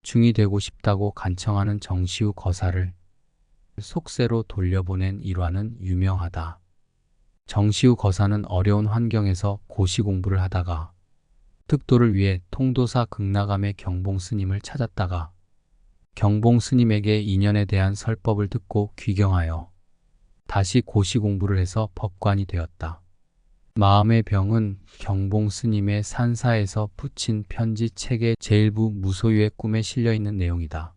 중이 되고 싶다고 간청하는 정시우 거사를 속세로 돌려보낸 일화는 유명하다. 정시우 거사는 어려운 환경에서 고시 공부를 하다가 득도를 위해 통도사 극락암의 경봉 스님을 찾았다가 경봉 스님에게 인연에 대한 설법을 듣고 귀경하여 다시 고시 공부를 해서 법관이 되었다. 마음의 병은 경봉 스님의 산사에서 붙인 편지 책의 제일부 무소유의 꿈에 실려 있는 내용이다.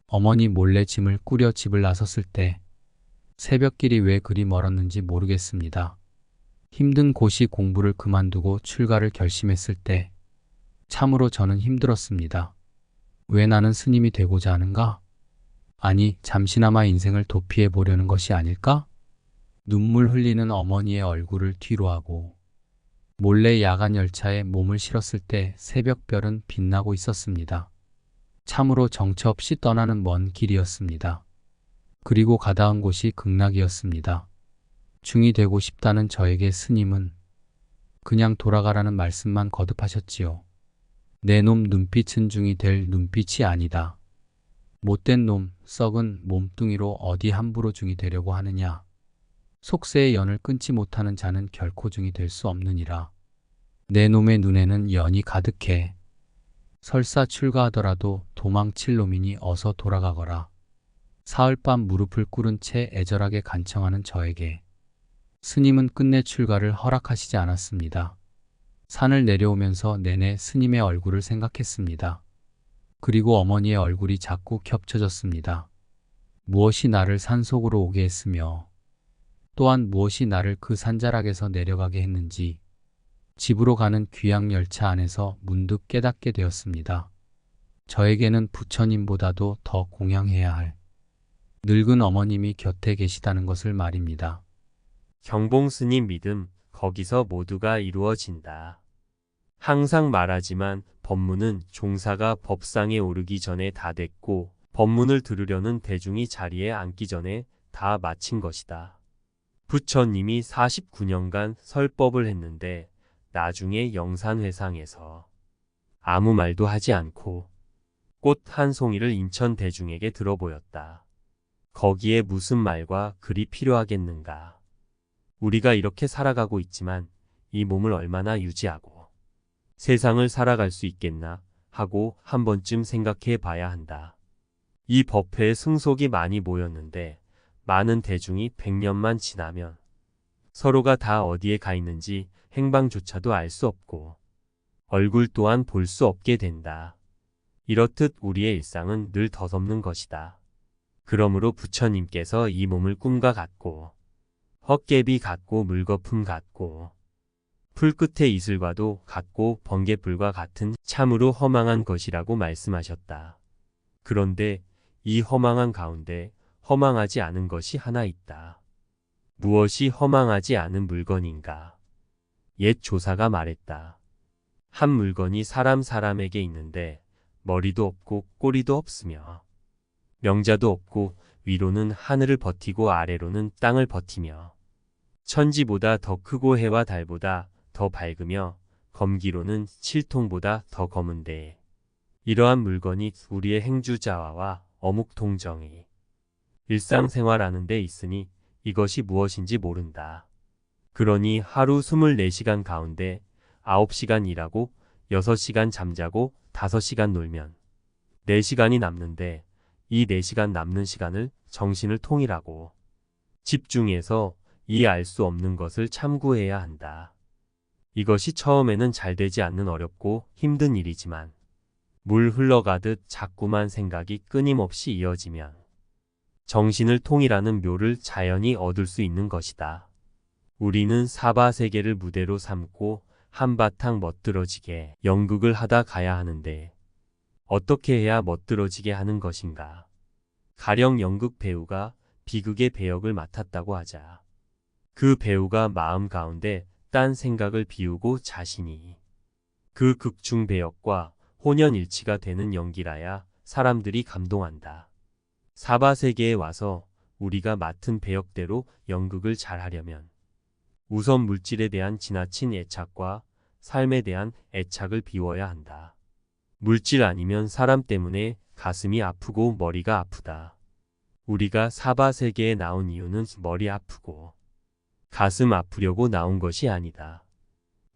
어머니 몰래 짐을 꾸려 집을 나섰을 때 새벽길이 왜 그리 멀었는지 모르겠습니다. 힘든 고시 공부를 그만두고 출가를 결심했을 때 참으로 저는 힘들었습니다. 왜 나는 스님이 되고자 하는가? 아니, 잠시나마 인생을 도피해 보려는 것이 아닐까? 눈물 흘리는 어머니의 얼굴을 뒤로 하고 몰래 야간 열차에 몸을 실었을 때 새벽별은 빛나고 있었습니다. 참으로 정처 없이 떠나는 먼 길이었습니다. 그리고 가닿은 곳이 극락이었습니다. 중이 되고 싶다는 저에게 스님은 그냥 돌아가라는 말씀만 거듭하셨지요. 내 놈 눈빛은 중이 될 눈빛이 아니다. 못된 놈, 썩은 몸뚱이로 어디 함부로 중이 되려고 하느냐. 속세의 연을 끊지 못하는 자는 결코 중이 될 수 없느니라. 내 놈의 눈에는 연이 가득해. 설사 출가하더라도 도망칠 놈이니 어서 돌아가거라. 사흘밤 무릎을 꿇은 채 애절하게 간청하는 저에게 스님은 끝내 출가를 허락하시지 않았습니다. 산을 내려오면서 내내 스님의 얼굴을 생각했습니다. 그리고 어머니의 얼굴이 자꾸 겹쳐졌습니다. 무엇이 나를 산속으로 오게 했으며 또한 무엇이 나를 그 산자락에서 내려가게 했는지 집으로 가는 귀향열차 안에서 문득 깨닫게 되었습니다. 저에게는 부처님보다도 더 공양해야 할 늙은 어머님이 곁에 계시다는 것을 말입니다. 경봉 스님 믿음, 거기서 모두가 이루어진다. 항상 말하지만 법문은 종사가 법상에 오르기 전에 다 됐고 법문을 들으려는 대중이 자리에 앉기 전에 다 마친 것이다. 부처님이 49년간 설법을 했는데 나중에 영산회상에서 아무 말도 하지 않고 꽃 한 송이를 인천 대중에게 들어보였다. 거기에 무슨 말과 글이 필요하겠는가. 우리가 이렇게 살아가고 있지만 이 몸을 얼마나 유지하고 세상을 살아갈 수 있겠나 하고 한 번쯤 생각해 봐야 한다. 이 법회에 승속이 많이 모였는데 많은 대중이 100년만 지나면 서로가 다 어디에 가 있는지 행방조차도 알 수 없고 얼굴 또한 볼 수 없게 된다. 이렇듯 우리의 일상은 늘 덧없는 것이다. 그러므로 부처님께서 이 몸을 꿈과 같고 헛개비 같고 물거품 같고 풀 끝의 이슬과도 같고 번개불과 같은 참으로 허망한 것이라고 말씀하셨다. 그런데 이 허망한 가운데 허망하지 않은 것이 하나 있다. 무엇이 허망하지 않은 물건인가? 옛 조사가 말했다. 한 물건이 사람에게 있는데 머리도 없고 꼬리도 없으며 명자도 없고 위로는 하늘을 버티고 아래로는 땅을 버티며 천지보다 더 크고 해와 달보다 더 밝으며 검기로는 칠통보다 더 검은데 이러한 물건이 우리의 행주자화와 어묵통정이 일상생활하는 데 있으니 이것이 무엇인지 모른다. 그러니 하루 24시간 가운데 9시간 일하고 6시간 잠자고 5시간 놀면 4시간이 남는데 이 4시간 남는 시간을 정신을 통일하고 집중해서 이 알 수 없는 것을 참고해야 한다. 이것이 처음에는 잘 되지 않는 어렵고 힘든 일이지만 물 흘러가듯 자꾸만 생각이 끊임없이 이어지면 정신을 통일하는 묘를 자연히 얻을 수 있는 것이다. 우리는 사바세계를 무대로 삼고 한바탕 멋들어지게 연극을 하다 가야 하는데 어떻게 해야 멋들어지게 하는 것인가? 가령 연극 배우가 비극의 배역을 맡았다고 하자. 그 배우가 마음 가운데 딴 생각을 비우고 자신이 그 극중 배역과 혼연일치가 되는 연기라야 사람들이 감동한다. 사바세계에 와서 우리가 맡은 배역대로 연극을 잘하려면 우선 물질에 대한 지나친 애착과 삶에 대한 애착을 비워야 한다. 물질 아니면 사람 때문에 가슴이 아프고 머리가 아프다. 우리가 사바세계에 나온 이유는 머리 아프고 가슴 아프려고 나온 것이 아니다.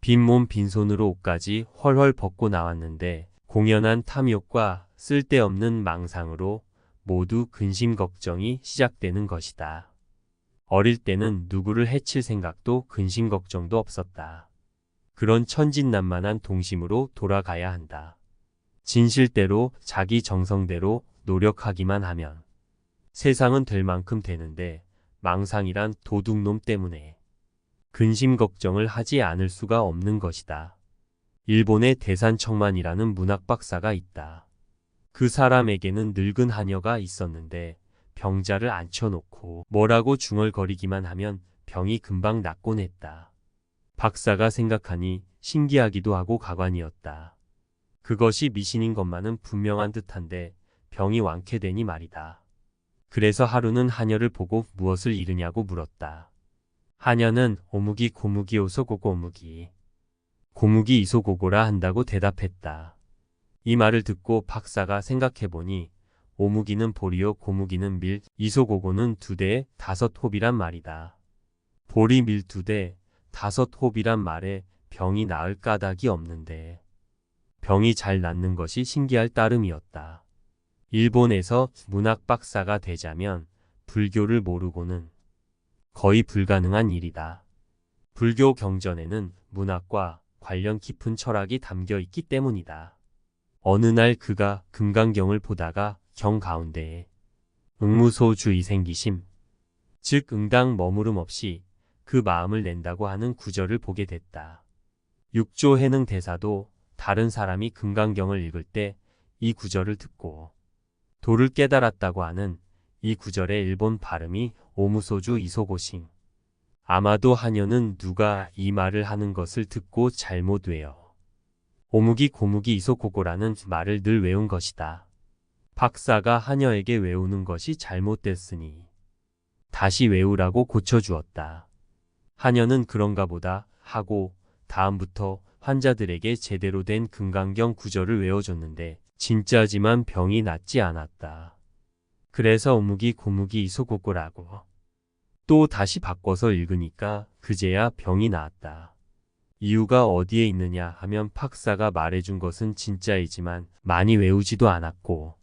빈몸 빈손으로 옷까지 헐헐 벗고 나왔는데 공연한 탐욕과 쓸데없는 망상으로 모두 근심 걱정이 시작되는 것이다. 어릴 때는 누구를 해칠 생각도 근심 걱정도 없었다. 그런 천진난만한 동심으로 돌아가야 한다. 진실대로 자기 정성대로 노력하기만 하면 세상은 될 만큼 되는데 망상이란 도둑놈 때문에 근심 걱정을 하지 않을 수가 없는 것이다. 일본의 대산청만이라는 문학 박사가 있다. 그 사람에게는 늙은 하녀가 있었는데 병자를 앉혀놓고 뭐라고 중얼거리기만 하면 병이 금방 낫곤 했다. 박사가 생각하니 신기하기도 하고 가관이었다. 그것이 미신인 것만은 분명한 듯한데 병이 완쾌되니 말이다. 그래서 하루는 하녀를 보고 무엇을 잃으냐고 물었다. 하녀는 오무기 고무기 오소고고 오무기 고무기 이소고고라 한다고 대답했다. 이 말을 듣고 박사가 생각해보니 오무기는 볼이요 고무기는 밀, 이소고고는 2대 5홉이란 말이다. 볼이 밀 2대 5홉이란 말에 병이 나을 까닭이 없는데 병이 잘 낫는 것이 신기할 따름이었다. 일본에서 문학 박사가 되자면 불교를 모르고는 거의 불가능한 일이다. 불교 경전에는 문학과 관련 깊은 철학이 담겨 있기 때문이다. 어느 날 그가 금강경을 보다가 경 가운데에 응무소주의 생기심, 즉 응당 머무름 없이 그 마음을 낸다고 하는 구절을 보게 됐다. 육조 해능 대사도 다른 사람이 금강경을 읽을 때 이 구절을 듣고 도를 깨달았다고 하는 이 구절의 일본 발음이 오무소주 이소고싱. 아마도 하녀는 누가 이 말을 하는 것을 듣고 잘못 외워 오무기 고무기 이소고고라는 말을 늘 외운 것이다. 박사가 하녀에게 외우는 것이 잘못됐으니 다시 외우라고 고쳐주었다. 하녀는 그런가 보다 하고 다음부터 환자들에게 제대로 된 금강경 구절을 외워줬는데 진짜지만 병이 낫지 않았다. 그래서 오무기 고무기 이소고고라고 또 다시 바꿔서 읽으니까 그제야 병이 나았다. 이유가 어디에 있느냐 하면 박사가 말해준 것은 진짜이지만 많이 외우지도 않았고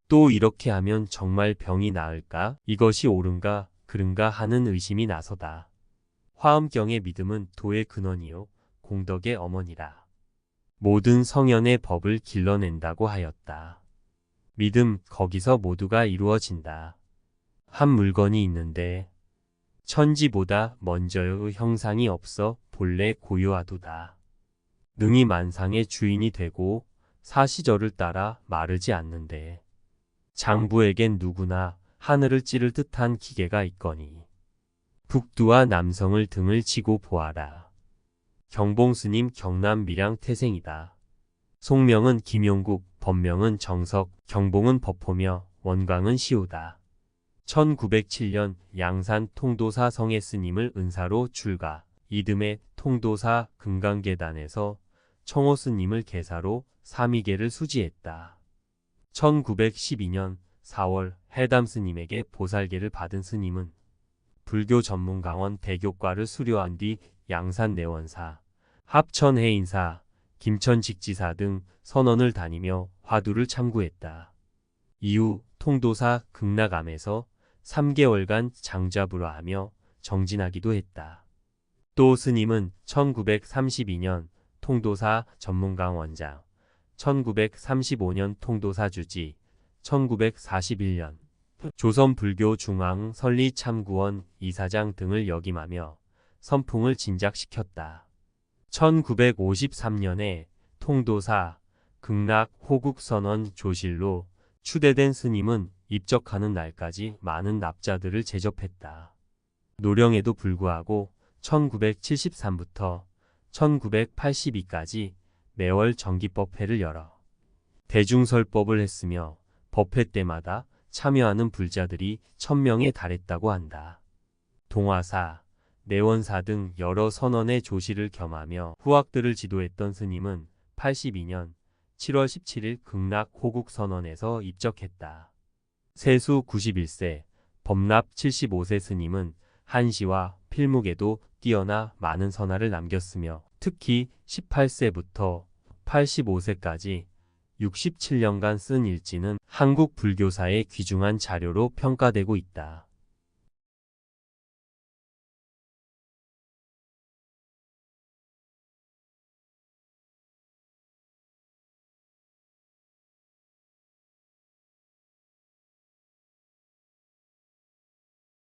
또 이렇게 하면 정말 병이 나을까? 이것이 옳은가 그른가 하는 의심이 나서다. 화엄경의 믿음은 도의 근원이요 공덕의 어머니라. 모든 성현의 법을 길러낸다고 하였다. 믿음, 거기서 모두가 이루어진다. 한 물건이 있는데 천지보다 먼저의 형상이 없어 본래 고유하도다. 능히 만상의 주인이 되고 사시절을 따라 마르지 않는데 장부에겐 누구나 하늘을 찌를 듯한 기계가 있거니 북두와 남성을 등을 치고 보아라. 경봉스님 경남 밀양 태생이다. 속명은 김용국, 법명은 정석, 경봉은 법호며 원광은 시우다. 1907년 양산 통도사 성의 스님을 은사로 출가, 이듬해 통도사 금강계단에서 청호 스님을 계사로 삼위계를 수지했다. 1912년 4월 해담 스님에게 보살계를 받은 스님은 불교 전문 강원 대교과를 수료한 뒤 양산 내원사, 합천 해인사, 김천 직지사 등 선원을 다니며 화두를 참구했다. 이후 통도사 극락암에서 3개월간 장자부라 하며 정진하기도 했다. 또 스님은 1932년 통도사 전문강 원장, 1935년 통도사 주지, 1941년 조선불교 중앙설리참구원 이사장 등을 역임하며 선풍을 진작시켰다. 1953년에 통도사 극락 호국선원 조실로 추대된 스님은 입적하는 날까지 많은 납자들을 제접했다. 노령에도 불구하고 1973부터 1982까지 매월 정기법회를 열어 대중설법을 했으며 법회 때마다 참여하는 불자들이 1000명에 달했다고 한다. 동화사, 내원사 등 여러 선원의 조실을 겸하며 후학들을 지도했던 스님은 82년 7월 17일 극락 호국선언에서 입적했다. 세수 91세, 법납 75세 스님은 한시와 필묵에도 뛰어나 많은 선화를 남겼으며 특히 18세부터 85세까지 67년간 쓴 일지는 한국 불교사의 귀중한 자료로 평가되고 있다.